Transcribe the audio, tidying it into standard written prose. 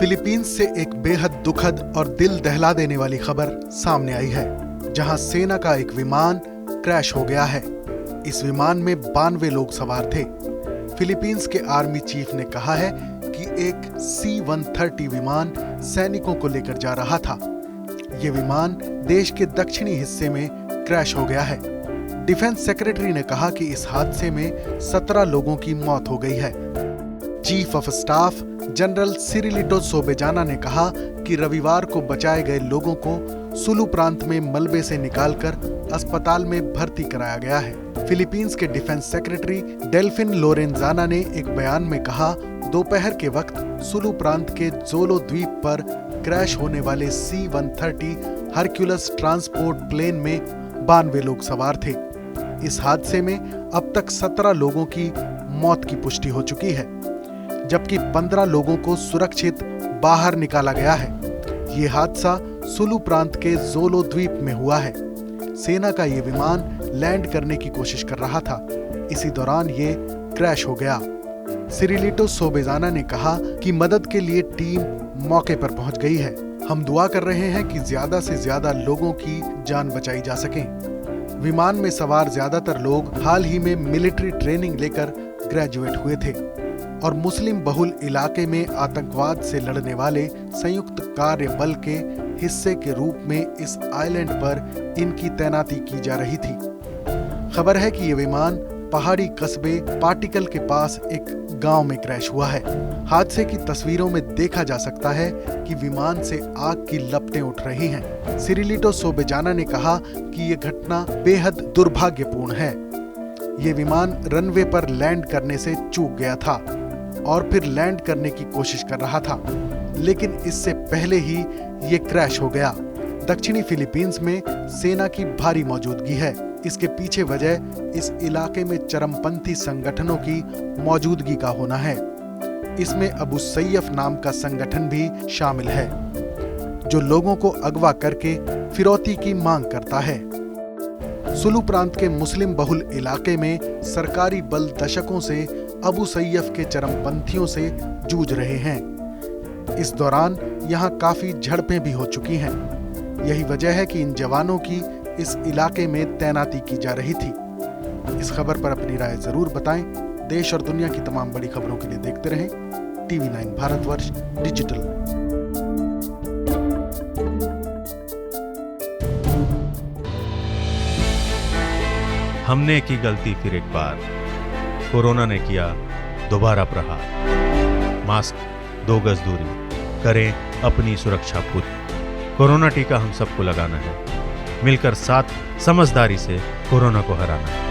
Philippines से एक बेहद दुखद और दिल दहला देने वाली खबर सामने आई है, जहां सेना का एक विमान क्रैश हो गया है। इस विमान में 92 लोग सवार थे। फिलीपींस के आर्मी चीफ ने कहा है कि एक C-130 विमान सैनिकों को लेकर जा रहा था। ये विमान देश के दक्षिणी हिस्से में क्रैश हो गया है। डिफेंस सेक्रेटरी ने कहा कि इस हादसे में 17 लोगों की मौत हो गई है। चीफ ऑफ स्टाफ जनरल सिरिलिटो सोबेजाना ने कहा कि रविवार को बचाए गए लोगों को सुलू प्रांत में मलबे से निकालकर अस्पताल में भर्ती कराया गया है। फिलीपींस के डिफेंस सेक्रेटरी डेल्फिन लोरेंजाना ने एक बयान में कहा, दोपहर के वक्त सुलू प्रांत के जोलो द्वीप पर क्रैश होने वाले C-130 हरक्यूलस ट्रांसपोर्ट प्लेन में 92 लोग सवार थे। इस हादसे में अब तक 17 लोगों की मौत की पुष्टि हो चुकी है, जबकि 15 लोगों को सुरक्षित बाहर निकाला गया है। ये हादसा सुलू प्रांत के जोलो द्वीप में हुआ है। सेना का ये विमान लैंड करने की कोशिश कर रहा था। इसी दौरान ये क्रैश हो गया। सिरिलिटो सोबेजाना ने कहा कि मदद के लिए टीम मौके पर पहुंच गई है। हम दुआ कर रहे हैं कि ज्यादा से ज्यादा लोगों की जान बचाई जा सके। विमान में सवार ज्यादातर लोग हाल ही में मिलिट्री ट्रेनिंग लेकर ग्रेजुएट हुए थे और मुस्लिम बहुल इलाके में आतंकवाद से लड़ने वाले संयुक्त कार्य बल के हिस्से के रूप में इस आइलैंड पर इनकी तैनाती की जा रही थी। खबर है कि ये विमान पहाड़ी कस्बे पार्टिकल के पास एक गांव में क्रैश हुआ है। हादसे की तस्वीरों में देखा जा सकता है कि विमान से आग की लपटें उठ रही हैं। सिरिलिटो सोबेजाना ने कहा कि ये घटना बेहद दुर्भाग्यपूर्ण है। ये विमान रनवे पर लैंड करने से चूक गया था और फिर लैंड करने की कोशिश कर रहा था, लेकिन इससे पहले ही ये क्रैश हो गया। दक्षिणी फिलीपींस में सेना की भारी मौजूदगी है। इसके पीछे वजह इस इलाके में चरमपंथी संगठनों की मौजूदगी का होना है। इसमें अबू सैयफ नाम का संगठन भी शामिल है, जो लोगों को अगवा करके फिरौती की मांग करता है। सुलू प्रांत के मुस्लिम बहुल इलाके में सरकारी बल दशकों से अबू सैयफ के चरमपंथियों से जूझ रहे हैं। इस दौरान यहाँ काफी झड़पें भी हो चुकी हैं। यही वजह है कि इन जवानों की इस इलाके में तैनाती की जा रही थी। इस खबर पर अपनी राय जरूर बताएं। देश और दुनिया की तमाम बड़ी खबरों के लिए देखते रहें TV9 भारतवर्ष डिजिटल। हमने की गलती फिर एक बार, कोरोना ने किया दोबारा प्रहार। मास्क, 2 गज दूरी, करें अपनी सुरक्षा पूरी। कोरोना टीका हम सबको लगाना है, मिलकर साथ समझदारी से कोरोना को हराना है।